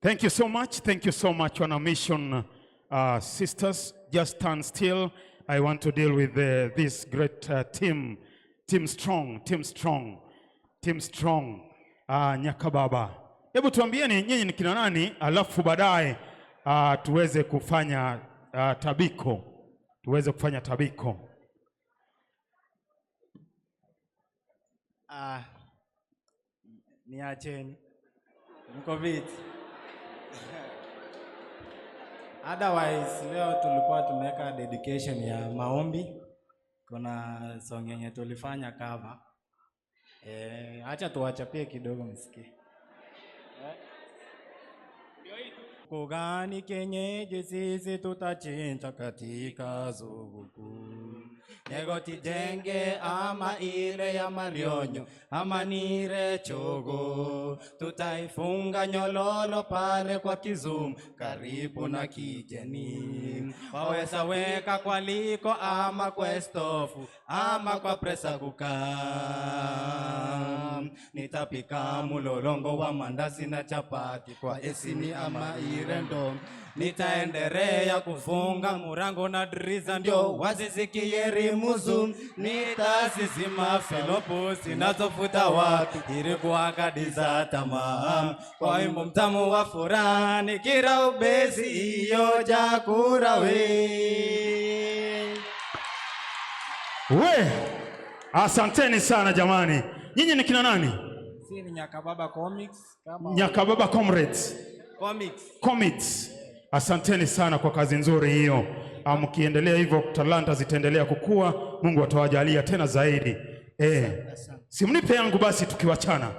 Thank you so much. Thank you so much on our mission, sisters. Just stand still. I want to deal with this great team. Team strong. Nyakababa. Hebu tuambieni nyinyi ni kina nani, alafu baadaye tuweze kufanya tabiko. Niacheni. Mko viti. Otherwise, leo tulikuwa tumeweka dedication ya maombi. Kuna song yenye tulifanya cover. Acha tuwachapie kidogo msikie. Kugani kenyeji sisi tutachinja katika zuguku. Nego tijenge ama ile ya Marionyo ama nire chogo. Tutaifunga nyololo pale kwa Kizumu karibu na Kijeni. Waweza weka kwa liko ama kwa stofu ama kwa presa kukam. Nitapika mulolongo wa mandasi na chapati kwa esini ama irendo. Nitaendelea kufunga murango na driza ndio wazisikie rimuzu. Nitasizima felopo sinazofuta watu ili kuakadiza tamaa. Kwa wimbo mtamu wa furaha nikira ubezi iyo jakura we. Asanteni sana jamani. Nyinyi ni kina nani? Sisi ni Nyakababa Comics. Nyakababa Comrades. Comics. Asanteni sana kwa kazi nzuri hiyo. Mkiendelea hivyo talanta zitaendelea kukua. Mungu atawajalia tena zaidi. Si mnipe yangu basi tukiwachana.